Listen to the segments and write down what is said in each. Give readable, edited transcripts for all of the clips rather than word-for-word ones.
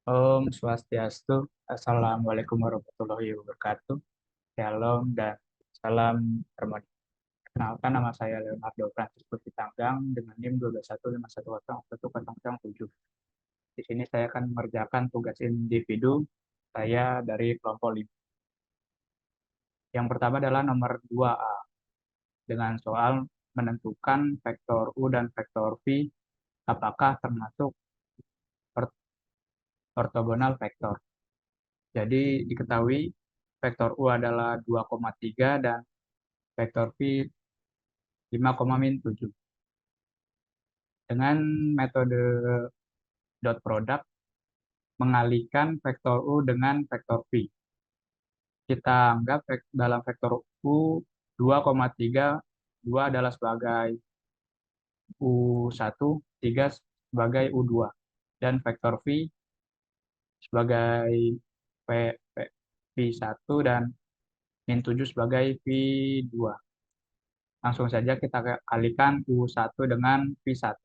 Om Swastiastu, Assalamualaikum warahmatullahi wabarakatuh, Shalom dan salam hormat. Kenalkan nama saya Leonardo Francisco Sitanggang dengan NIM 1215101107. Di sini saya akan mengerjakan tugas individu saya dari kelompok 5. Yang pertama adalah nomor 2A dengan soal menentukan vektor U dan vektor V apakah termasuk ortogonal vektor. Jadi diketahui vektor U adalah 2,3 dan vektor V 5,-7. Dengan metode dot product mengalihkan vektor U dengan vektor V. Kita anggap dalam vektor U 2,3, 2 adalah sebagai U1, 3 sebagai U2, dan vektor V sebagai V, V, V1 dan min 7 sebagai V2. Langsung saja kita kalikan U1 dengan V1.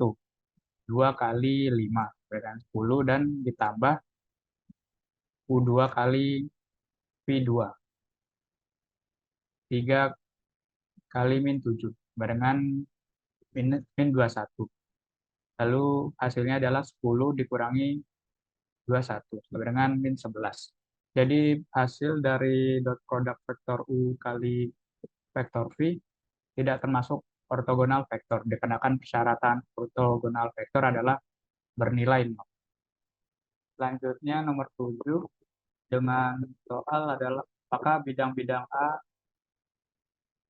2 kali 5 berikan 10 dan ditambah U2 kali V2. 3 kali min 7 barengan min 21. Lalu hasilnya adalah 10 dikurangi 21 sama dengan min 11. Jadi hasil dari dot product vektor U kali vektor V tidak termasuk ortogonal vektor dikarenakan persyaratan ortogonal vektor adalah bernilai 0. Selanjutnya nomor 7 dengan soal adalah apakah bidang-bidang A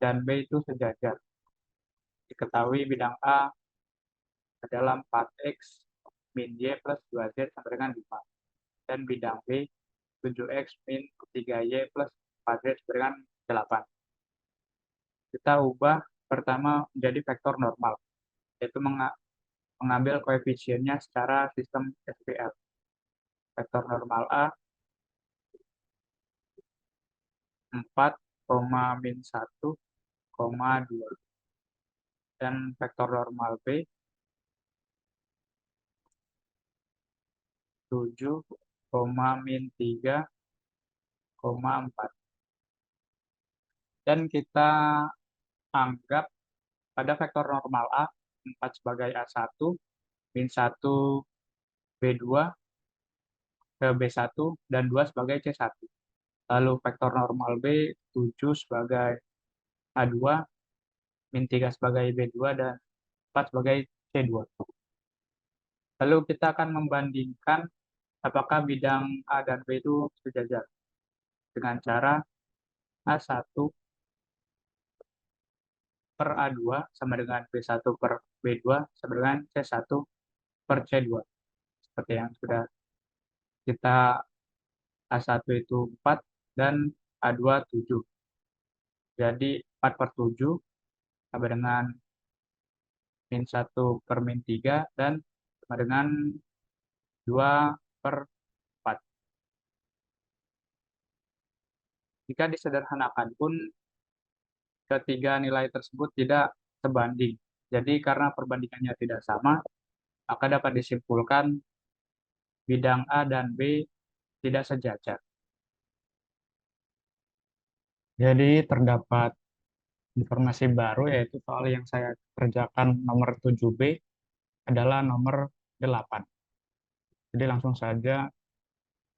dan B itu sejajar. Diketahui bidang A adalah 4X min Y plus 2Z sama dengan 5. Dan bidang B 7X min 3Y plus 4Z sama dengan 8. Kita ubah pertama menjadi vektor normal, yaitu mengambil koefisiennya secara sistem SPL. Vektor normal A 4, min 1,2. Dan vektor normal B 7, min 3,4. Dan kita anggap pada vektor normal A 4 sebagai A1, min 1 B2 ke B1 dan 2 sebagai C1. Lalu vektor normal B 7 sebagai A2, min 3 sebagai B2 dan 4 sebagai C2. Lalu kita akan membandingkan apakah bidang A dan B itu sejajar dengan cara A1 per A2 sama dengan B1 per B2 sama dengan C1 per C2. Seperti yang sudah kita A1 itu 4 dan A2 7. Jadi 4 per 7 sama dengan min 1 per min 3 dan sama dengan 2 per 4. Jika disederhanakan pun ketiga nilai tersebut tidak sebanding. Jadi karena perbandingannya tidak sama, maka dapat disimpulkan bidang A dan B tidak sejajar. Jadi terdapat informasi baru yaitu soal yang saya kerjakan nomor 7B adalah nomor 8. Jadi langsung saja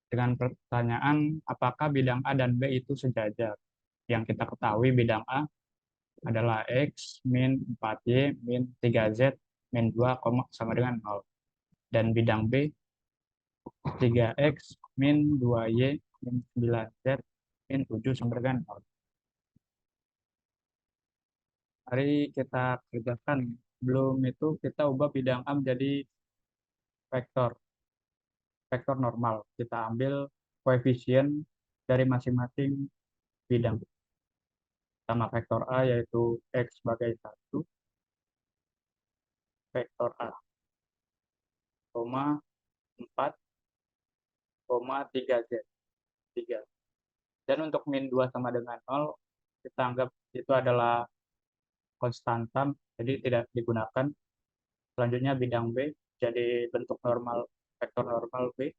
dengan pertanyaan apakah bidang A dan B itu sejajar. Yang kita ketahui bidang A adalah X min 4Y min 3Z min 2, sama dengan 0. Dan bidang B 3X min 2Y min 9Z min 7 sama dengan 0. Mari kita kerjakan. Sebelum itu kita ubah bidang A menjadi vektor. Vektor normal. Kita ambil koefisien dari masing-masing bidang. Sama vektor A yaitu X sebagai 1, vektor A, 4, 3Z, 3. Dan untuk min 2 sama dengan 0, kita anggap itu adalah konstanta, jadi tidak digunakan. Selanjutnya bidang B, jadi bentuk normal, vektor normal B,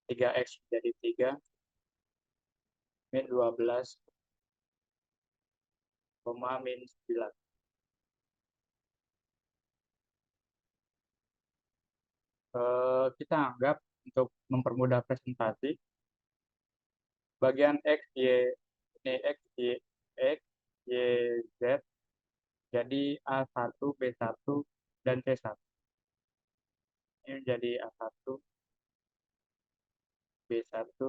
3x menjadi 3, min 12, min 9. Kita anggap untuk mempermudah presentasi, bagian X, Y, ini X, Y, X, Y, Z, jadi A1, B1, dan C1. Ini menjadi A1, B1,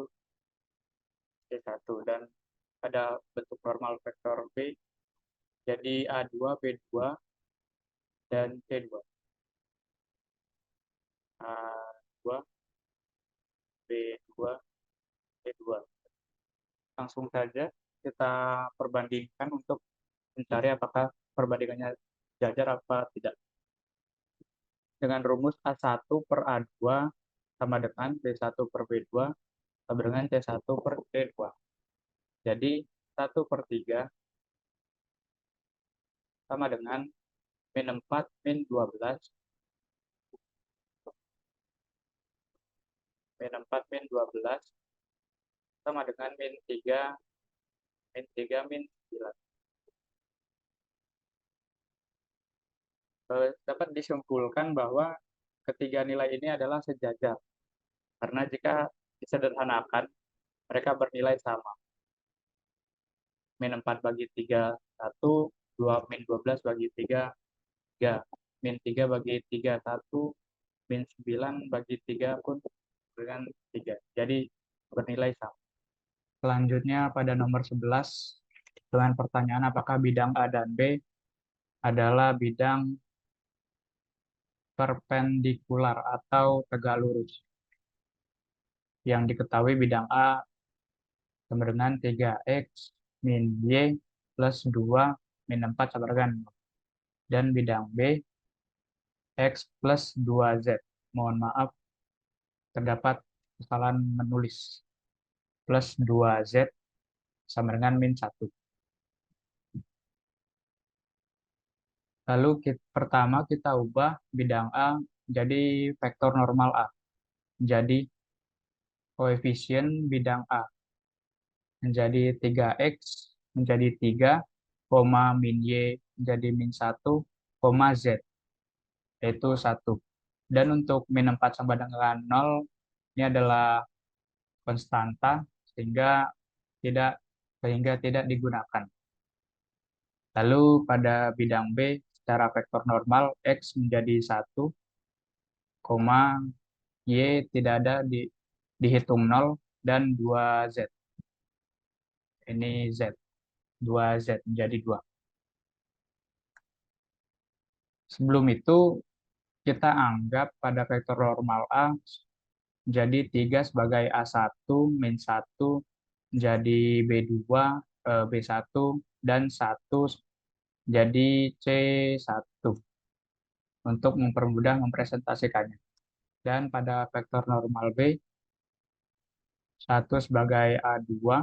C1. Dan ada bentuk normal vektor B, jadi A2, B2, dan C2. A2, B2, C2. Langsung saja kita perbandingkan untuk mencari apakah perbandingannya jajar apa tidak. Dengan rumus A1 per A2 sama dengan B1 per B2 sama dengan C1 per C2. Jadi 1 per 3 sama dengan min 4 min 12 min 4 min 12 sama dengan min 3 min 9. Dapat disimpulkan bahwa ketiga nilai ini adalah sejajar. Karena jika disederhanakan, mereka bernilai sama. Min 4 bagi 3, 1, 2, min 12 bagi 3, 3. Min 3 bagi 3, 1, min 9 bagi 3 pun dengan 3. Jadi bernilai sama. Selanjutnya pada nomor 11, dengan pertanyaan apakah bidang A dan B adalah bidang perpendikular atau tegak lurus. Yang diketahui bidang A sama dengan 3x min y plus 2 min 4 sama dengan 0. Dan bidang B, x plus 2z. Mohon maaf, terdapat kesalahan menulis. Plus 2z sama dengan min 1. Lalu pertama kita ubah bidang A jadi vektor normal A. Jadi koefisien bidang A menjadi 3x menjadi 3, min y menjadi min 1, z yaitu 1. Dan untuk min 4 sama dengan 0 ini adalah konstanta sehingga tidak digunakan. Lalu pada bidang B secara vektor normal x menjadi 1, y tidak ada dihitung 0 dan 2z. Ini z. 2z menjadi 2. Sebelum itu kita anggap pada vektor normal A jadi 3 sebagai A1 min 1 jadi B2, B1 dan 1 jadi C1 untuk mempermudah mempresentasikannya. Dan pada vektor normal B 1 sebagai A2,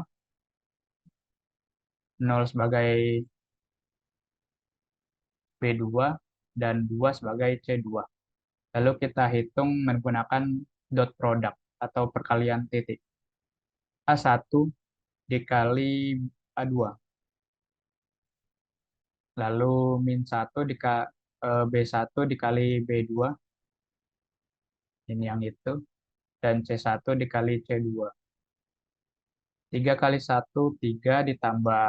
0 sebagai B2 dan 2 sebagai C2. Lalu kita hitung menggunakan dot product atau perkalian titik. A1 dikali A2. Lalu min 1 B1 dikali B2. Ini yang itu. Dan C1 dikali C2. 3 kali 1, 3 ditambah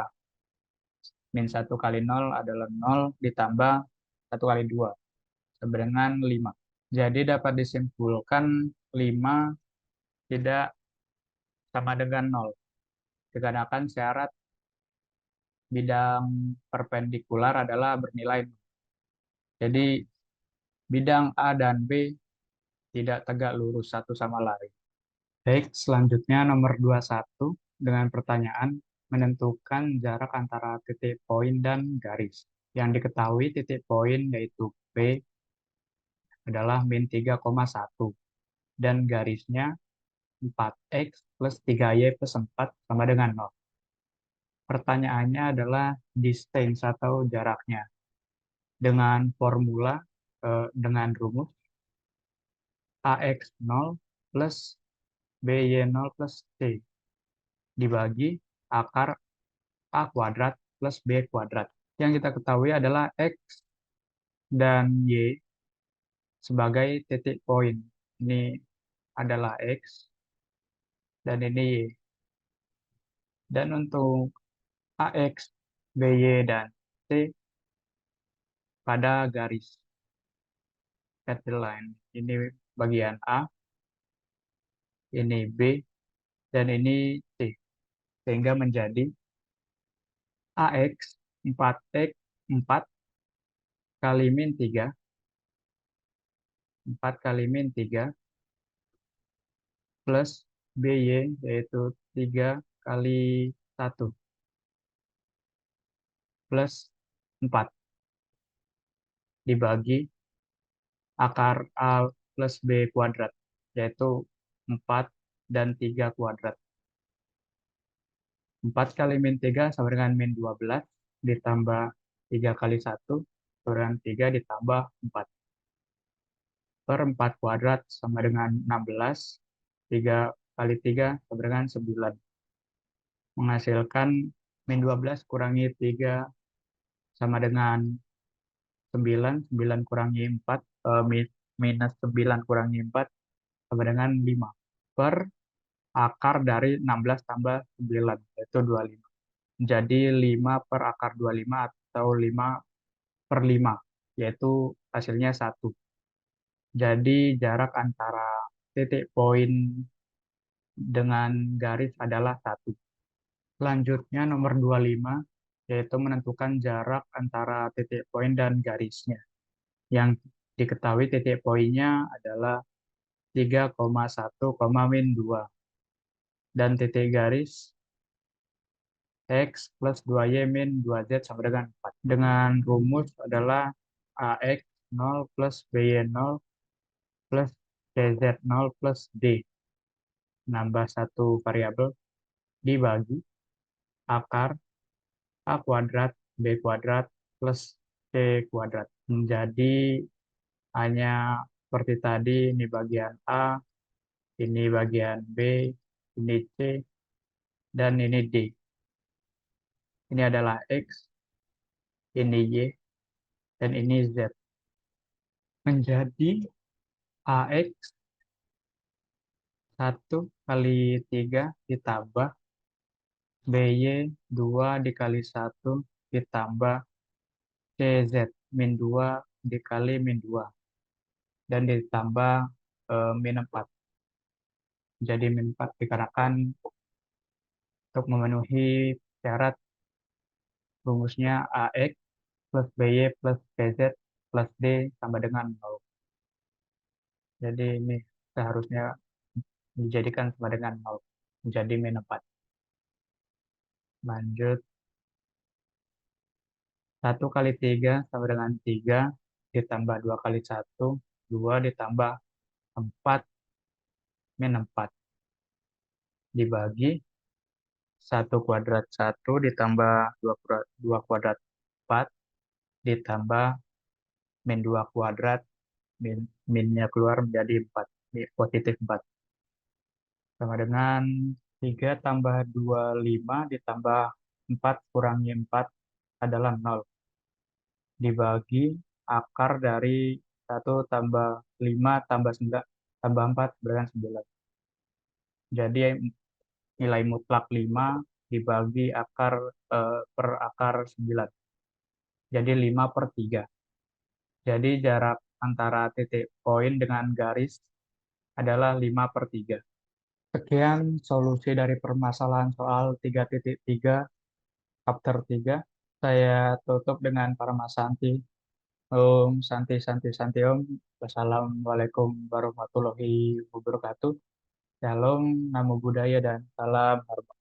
min 1 kali 0 adalah 0 ditambah 1 kali 2. Sama dengan 5. Jadi dapat disimpulkan 5 tidak sama dengan 0. Dikarenakan syarat bidang perpendikular adalah bernilai 0. Jadi bidang A dan B tidak tegak lurus satu sama lain. Baik, selanjutnya nomor 21 dengan pertanyaan menentukan jarak antara titik poin dan garis. Yang diketahui titik poin yaitu P adalah min 3,1 dan garisnya 4x plus 3y plus 4 sama dengan 0. Pertanyaannya adalah distance atau jaraknya. Dengan formula, dengan rumus AX0 plus BY0 plus C dibagi akar A kuadrat plus B kuadrat. Yang kita ketahui adalah X dan Y sebagai titik poin. Ini adalah X dan ini Y. Dan untuk AX, BY, dan C pada garis dotted line. Ini bagian A, ini B, dan ini C. Sehingga menjadi AX 4X 4 kali min 3, 4 kali min 3 plus BY yaitu 3 kali 1 plus 4 dibagi akar A plus B kuadrat yaitu 4 dan 3 kuadrat. 4 kali min 3 sama dengan min 12 ditambah 3 kali 1 sama dengan 3 ditambah 4. Per 4 kuadrat sama dengan 16. 3 kali 3 sama dengan 9. Menghasilkan min 12 kurangi 3 sama dengan 9. 9 kurangi 4, minus 9 kurangi 4 sama dengan 5. Per akar dari 16 tambah 9, yaitu 25. Jadi 5 per akar 25 atau 5 per 5, yaitu hasilnya 1. Jadi jarak antara titik poin dengan garis adalah 1. Selanjutnya nomor 25, yaitu menentukan jarak antara titik poin dan garisnya. Yang diketahui titik poinnya adalah 3,1, min 2. Dan titik garis X plus 2Y min 2Z sama dengan 4. Dengan rumus adalah AX 0 plus BY 0 plus CZ 0 plus D. Nambah satu variabel dibagi akar A kuadrat B kuadrat plus C kuadrat. Menjadi hanya seperti tadi, ini bagian A, ini bagian B, ini C, dan ini D. Ini adalah X, ini Y, dan ini Z. Menjadi AX 1 kali 3 ditambah BY 2 dikali 1 ditambah CZ min 2 dikali min 2 dan ditambah min 4. Jadi min 4 dikarenakan untuk memenuhi syarat rumusnya AX plus BY plus CZ plus D sama dengan 0. Jadi ini seharusnya dijadikan sama dengan 0. Menjadi min 4. Lanjut. 1 kali 3 sama dengan 3 ditambah 2 kali 1, 2 ditambah 4 min 4 dibagi 1 kuadrat 1 ditambah 2 kuadrat 4 ditambah min 2 kuadrat, minnya keluar menjadi 4, positif 4. Sama dengan 3 tambah 2, 5 ditambah 4 kurangi 4 adalah 0. Dibagi akar dari 1 tambah 5 tambah 9 tambah 4 berdasarkan 9. Jadi nilai mutlak 5 dibagi akar per akar 9. Jadi 5 per 3. Jadi jarak antara titik poin dengan garis adalah 5 per 3. Sekian solusi dari permasalahan soal 3.3 chapter 3. Saya tutup dengan Paramasanti. Om Santi Santi Santi Om. Wassalamualaikum warahmatullahi wabarakatuh. Shalom, namo buddhaya, dan salam hormat.